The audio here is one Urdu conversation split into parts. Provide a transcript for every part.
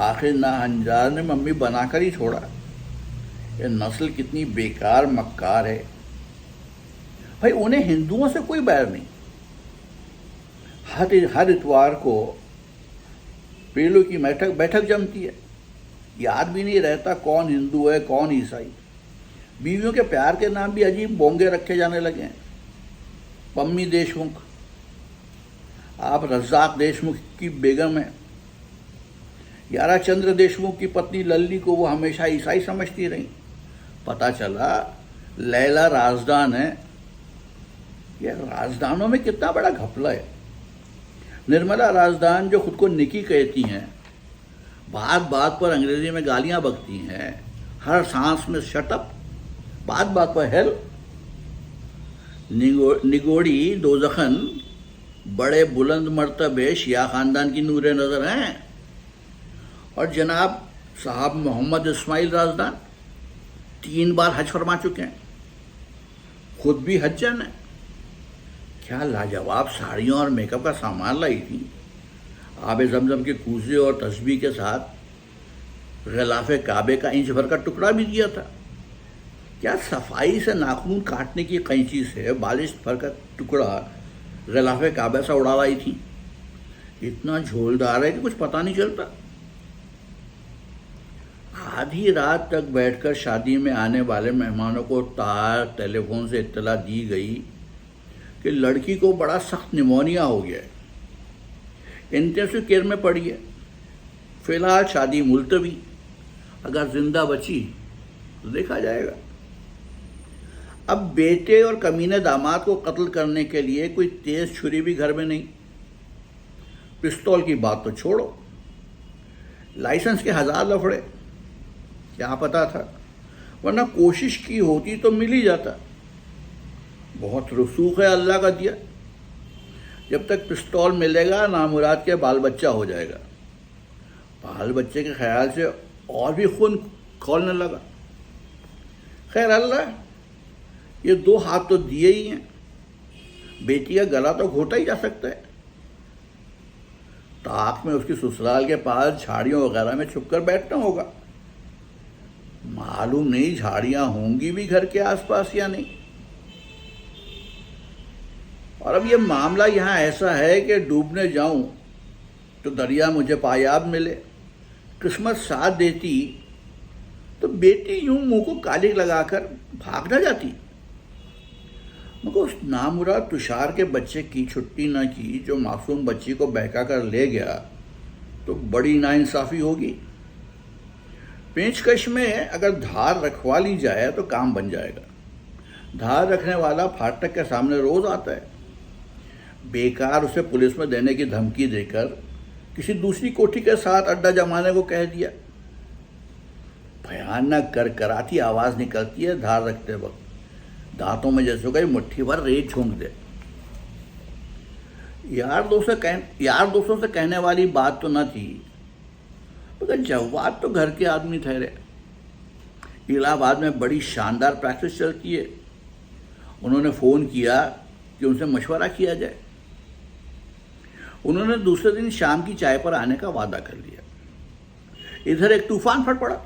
آخر ناہنجار نے ممی بنا کر ہی چھوڑا. یہ نسل کتنی بیکار مکار ہے. بھائی انہیں ہندوؤں سے کوئی بیر نہیں. ہر اتوار کو پیلوں کی بیٹھک جمتی ہے. یاد بھی نہیں رہتا کون ہندو ہے کون عیسائی. بیویوں کے پیار کے نام بھی عجیب بونگے رکھے جانے لگے ہیں. پمی دیشمکھ، آپ رزاق دیشمکھ کی بیگم ہیں. یارا چندر دیشمکھ کی پتنی للی کو وہ ہمیشہ عیسائی سمجھتی رہیں. پتہ چلا لیلا رازدان ہے. یہ رازدانوں میں کتنا بڑا گھپلا ہے. نرملا رازدان جو خود کو نکی کہتی ہیں، بات بات پر انگریزی میں گالیاں بکتی ہیں، ہر سانس میں شٹ اپ، بات بات پر ہیل. نگوڑی دوزخن بڑے بلند مرتبے شیعہ خاندان کی نور نظر ہیں. اور جناب صاحب محمد اسماعیل رازدان 3 بار حج فرما چکے ہیں، خود بھی حجن ہیں. کیا لاجواب ساڑیوں اور میک اپ کا سامان لائی تھی. آب زمزم کے کوزے اور تسبیح کے ساتھ غلاف کعبے کا انچ بھر کا ٹکڑا بھی دیا تھا. کیا صفائی سے ناخون کاٹنے کی قینچی سے بالش بھر کا ٹکڑا غلاف کعبے سے اڑا لائی تھی. اتنا جھولدار ہے کہ کچھ پتہ نہیں چلتا. آدھی رات تک بیٹھ کر شادی میں آنے والے مہمانوں کو ٹیلی فون سے اطلاع دی گئی کہ لڑکی کو بڑا سخت نیمونیا ہو گیا ہے، انٹینسو کیئر میں پڑی ہے. فی الحال شادی ملتوی. اگر زندہ بچی تو دیکھا جائے گا. اب بیٹے اور کمینے داماد کو قتل کرنے کے لیے کوئی تیز چھری بھی گھر میں نہیں. پستول کی بات تو چھوڑو، لائسنس کے 1000 لفڑے. کیا پتا تھا، ورنہ کوشش کی ہوتی تو مل ہی جاتا. بہت رسوخ ہے اللہ کا دیا. جب تک پستول ملے گا نامراد کے بال بچہ ہو جائے گا. بال بچے کے خیال سے اور بھی خون کھولنے لگا. خیر اللہ، یہ 2 ہاتھ تو دیے ہی ہیں، بیٹی کا گلا تو گھوٹا ہی جا سکتا ہے. طاق میں اس کی سسرال کے پاس جھاڑیوں وغیرہ میں چھپ کر بیٹھنا ہوگا. معلوم نہیں جھاڑیاں ہوں گی بھی گھر کے آس پاس یا نہیں. اور اب یہ معاملہ یہاں ایسا ہے کہ ڈوبنے جاؤں تو دریا مجھے پایاب ملے. قسمت ساتھ دیتی تو بیٹی یوں منہ کو کالک لگا کر بھاگ نہ جاتی. مگر اس نامراد تشار کے بچے کی چھٹی نہ کی جو معصوم بچی کو بہکا کر لے گیا تو بڑی ناانصافی ہوگی. پیچکش میں اگر دھار رکھوا لی جائے تو کام بن جائے گا. دھار رکھنے والا پھاٹک کے سامنے روز آتا ہے. بیکار اسے پولیس میں دینے کی دھمکی دے کر کسی دوسری کوٹھی کے ساتھ اڈا جمانے کو کہہ دیا. بھیانک کرکراتی آواز نکلتی ہے دھار رکھتے وقت، دانتوں میں جیسے کوئی مٹھی بھر ریت جھونک دے. یار دوستوں سے کہنے والی بات تو نہ تھی، مگر جواد تو گھر کے آدمی ٹھہرے. الہ آباد میں بڑی شاندار پریکٹس چلتی ہے. انہوں نے فون کیا کہ ان سے مشورہ کیا جائے. انہوں نے دوسرے دن شام کی چائے پر آنے کا وعدہ کر لیا. ادھر ایک طوفان پھٹ پڑا.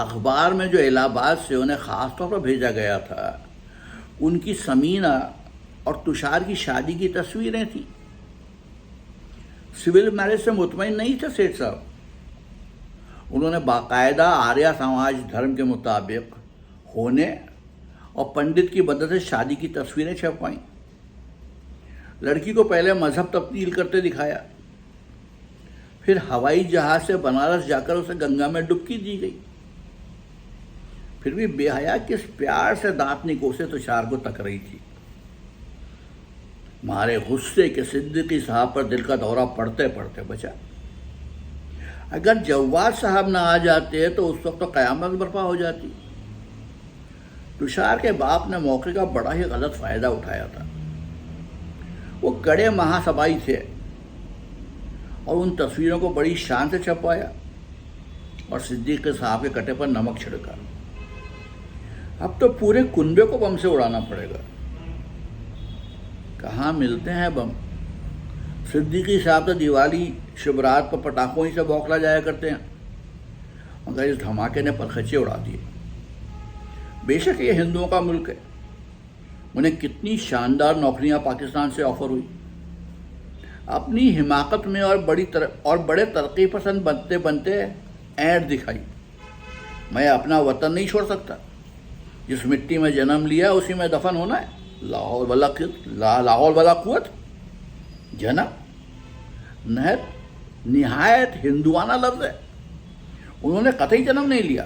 اخبار میں جو الہ آباد سے انہیں خاص طور پر بھیجا گیا تھا ان کی سمینہ اور تشار کی شادی کی تصویریں تھیں. سول میرج سے مطمئن نہیں تھے سیٹھ صاحب. انہوں نے باقاعدہ آریہ سماج دھرم کے مطابق ہونے اور پنڈت کی مدد سے شادی کی تصویریں چھپوائیں. لڑکی کو پہلے مذہب تبدیل کرتے دکھایا، پھر ہوائی جہاز سے بنارس جا کر اسے گنگا میں ڈبکی دی گئی. پھر بھی بے حیا کس پیار سے دانت نکوسے تشار کو تک رہی تھی. مارے غصے کے صدیقی صاحب پر دل کا دورہ پڑتے پڑتے بچا. اگر جواد صاحب نہ آ جاتے تو اس وقت تو قیامت برپا ہو جاتی. تشار کے باپ نے موقع کا بڑا ہی غلط فائدہ اٹھایا تھا. وہ کڑے مہاسبائی تھے اور ان تصویروں کو بڑی شان سے چھپوایا اور صدیق صاحب کے کٹے پر نمک چھڑکا. اب تو پورے کنبے کو بم سے اڑانا پڑے گا. کہاں ملتے ہیں بم؟ صدیقی صاحب تو دیوالی شبرات پر پٹاخوں ہی سے بوکھلا جایا کرتے ہیں، مگر اس دھماکے نے پرخچے اڑا دیے۔ بے شک یہ ہندوؤں کا ملک ہے، انہیں کتنی شاندار نوکریاں پاکستان سے آفر ہوئی، اپنی حماقت میں اور بڑے ترقی پسند بنتے بنتے اینٹ دکھائی۔ میں اپنا وطن نہیں چھوڑ سکتا، جس مٹی میں جنم لیا اسی میں دفن ہونا ہے۔ لاہور والا قوت جنم نہایت ہندوانہ لفظ ہے، انہوں نے قطعی جنم نہیں لیا،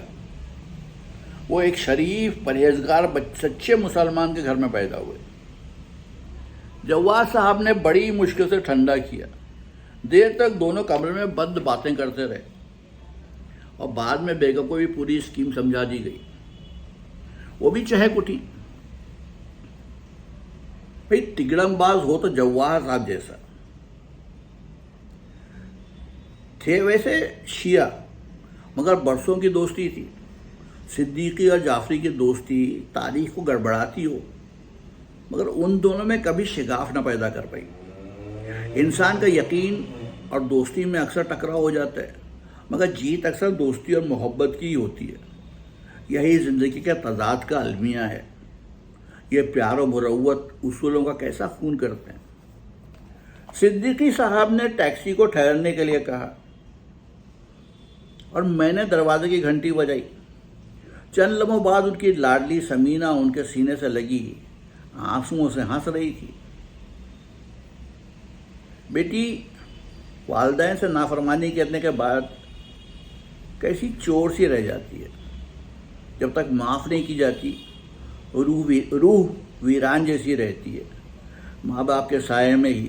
وہ ایک شریف پرہیزگار سچے مسلمان کے گھر میں پیدا ہوئے۔ جواد صاحب نے بڑی مشکل سے ٹھنڈا کیا، دیر تک دونوں کمرے میں بند باتیں کرتے رہے، اور بعد میں بیگم کو بھی پوری اسکیم سمجھا دی گئی۔ وہ بھی چہک اٹھی، بھئی تگڑم باز ہو تو جواہر صاحب جیسا تھے، ویسے شیعہ مگر برسوں کی دوستی تھی۔ صدیقی اور جعفری کی دوستی تاریخ کو گڑبڑاتی ہو، مگر ان دونوں میں کبھی شگاف نہ پیدا کر پائی۔ انسان کا یقین اور دوستی میں اکثر ٹکراؤ ہو جاتا ہے، مگر جیت اکثر دوستی اور محبت کی ہی ہوتی ہے۔ یہی زندگی کے تضاد کا المیہ ہے۔ یہ پیار و مروت اصولوں کا کیسا خون کرتے ہیں۔ صدیقی صاحب نے ٹیکسی کو ٹھہرنے کے لیے کہا اور میں نے دروازے کی گھنٹی بجائی۔ چند لمحوں بعد ان کی لاڈلی سمینہ ان کے سینے سے لگی آنسوؤں سے ہنس رہی تھی۔ بیٹی، والدین سے نافرمانی کرنے کے بعد کیسی چور سی رہ جاتی ہے، جب تک معاف نہیں کی جاتی روح ویران جیسی رہتی ہے۔ ماں باپ کے سائے میں ہی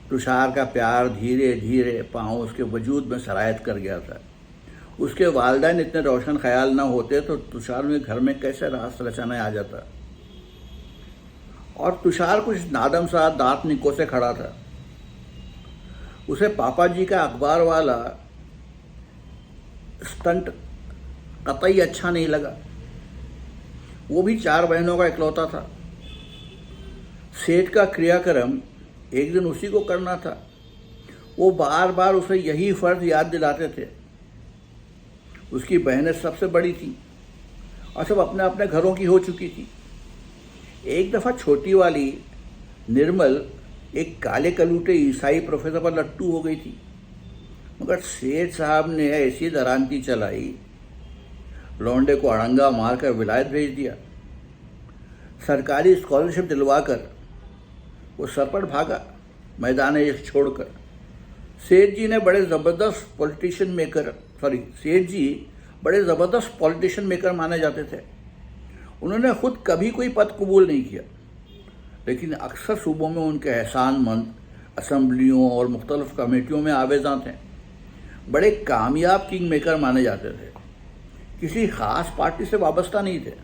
تشار کا پیار دھیرے دھیرے پاؤں اس کے وجود میں سرایت کر گیا تھا۔ اس کے والدین اتنے روشن خیال نہ ہوتے تو تشار میں گھر میں کیسے راس رچانا آ جاتا۔ اور تشار کچھ نادم سا دانت نکو سے کھڑا تھا۔ اسے پاپا جی کا اخبار والا اسٹنٹ قطعی اچھا نہیں لگا۔ وہ بھی 4 بہنوں کا اکلوتا تھا۔ سیٹھ کا کریا کرم ایک دن اسی کو کرنا تھا۔ وہ بار بار اسے یہی فرض یاد دلاتے تھے۔ اس کی بہنیں سب سے بڑی تھیں اور سب اپنے اپنے گھروں کی ہو چکی تھی۔ ایک دفعہ چھوٹی والی نرمل ایک کالے کلوٹے عیسائی پروفیسر پر لٹو ہو گئی تھی، مگر سیٹھ صاحب نے ایسی درانتی چلائی، لونڈے کو اڑنگا مار کر ولایت بھیج دیا۔ سرکاری اسکالرشپ دلوا کر وہ سرپٹ بھاگا میدان عشق چھوڑ کر۔ سیٹھ جی بڑے زبردست پولیٹیشین میکر مانے جاتے تھے۔ انہوں نے خود کبھی کوئی پد قبول نہیں کیا، لیکن اکثر صوبوں میں ان کے احسان مند اسمبلیوں اور مختلف کمیٹیوں میں آویزاں تھے۔ بڑے کامیاب کنگ میکر مانے جاتے تھے، کسی خاص پارٹی سے وابستہ نہیں تھے،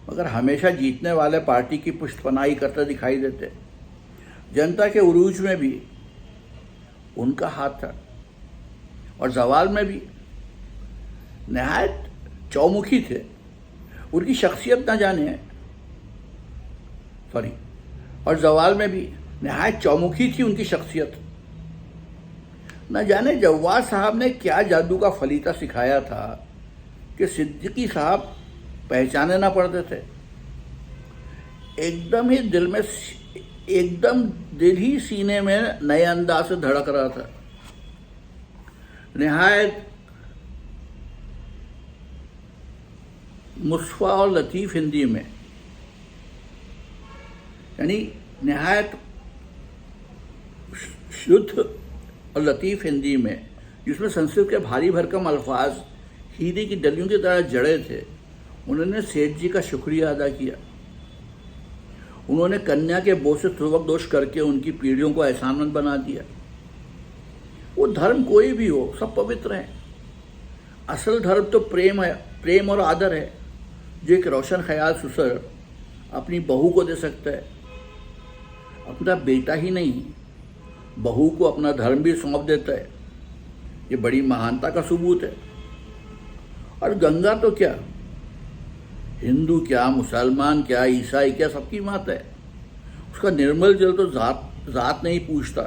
مگر ہمیشہ جیتنے والے پارٹی کی پشت پناہی کرتے دکھائی دیتے۔ جنتا کے عروج میں بھی ان کا ہاتھ تھا اور زوال میں بھی۔ نہایت چومکھی تھے، ان کی شخصیت نہ جانے اور زوال میں بھی نہایت چومکھی تھی ان کی شخصیت۔ نہ جانے جواد صاحب نے کیا جادو کا فلیطہ سکھایا تھا کہ صدیقی صاحب پہچانے نہ پڑتے تھے۔ ایک دم دل ہی سینے میں نئے انداز سے دھڑک رہا تھا۔ نہایت مصفا اور لطیف ہندی میں، یعنی نہایت شدھ اور لطیف ہندی میں، جس میں سنسکرت کے بھاری بھرکم الفاظ ہیرے کی ڈلیوں کی طرح جڑے تھے، انہوں نے سیٹھ جی کا شکریہ ادا کیا۔ انہوں نے کنیا کے بوجھ سے سبق دوش کر کے ان کی پیڑھیوں کو احسان مند بنا دیا۔ وہ دھرم کوئی بھی ہو، سب پوتر ہیں۔ اصل دھرم تو پریم اور آدر ہے، جو ایک روشن خیال سسر اپنی بہو کو دے سکتا ہے۔ اپنا بیٹا ہی نہیں، بہو کو اپنا دھرم بھی سونپ دیتا ہے۔ یہ بڑی مہانتا کا ثبوت ہے۔ اور گنگا تو کیا، ہندو کیا، مسلمان کیا، عیسائی کیا، سب کی مات ہے۔ اس کا نرمل جل تو ذات نہیں پوچھتا،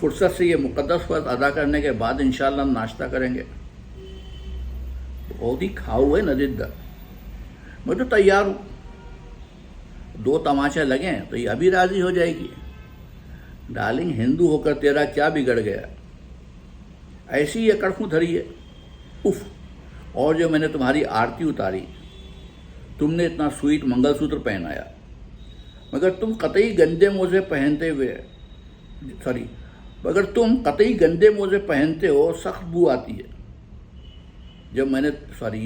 فرصت سے یہ مقدس فرض ادا کرنے کے بعد انشاءاللہ ہم ناشتہ کریں گے. بہت ہی کھاؤ ہے نجد، میں تو تیار ہوں. 2 تماشے لگیں تو یہ ابھی راضی ہو جائے گی. ڈارلنگ ہندو ہو کر تیرا کیا بگڑ گیا؟ ایسی یہ کڑفوں دھری ہے. اف. اور جو میں نے تمہاری آرتی اتاری، تم نے اتنا سویٹ منگل سوتر پہنایا، مگر تم قطعی گندے موزے پہنتے ہو، سخت بو آتی ہے. جب میں نے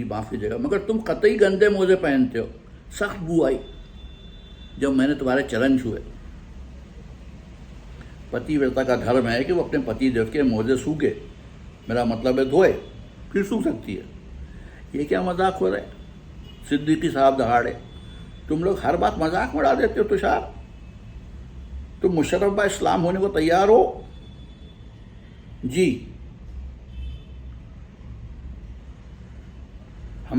معاف کیجیے گا، مگر تم قطعی گندے موزے پہنتے ہو، سخت بو آئی جب میں نے تمہارے چرن چھوئے. پتی ورتا کا دھرم ہے کہ وہ اپنے پتی دیو کے موزے سوکھے، میرا مطلب ہے دھوئے پھر سوکھ سکتی ہے. یہ کیا مذاق ہو رہا ہے؟ صدیقی صاحب دہاڑے. تم لوگ ہر بات مذاق میں اڑا دیتے ہو تشار. تم مشرف با اسلام ہونے کو تیار ہو؟ جی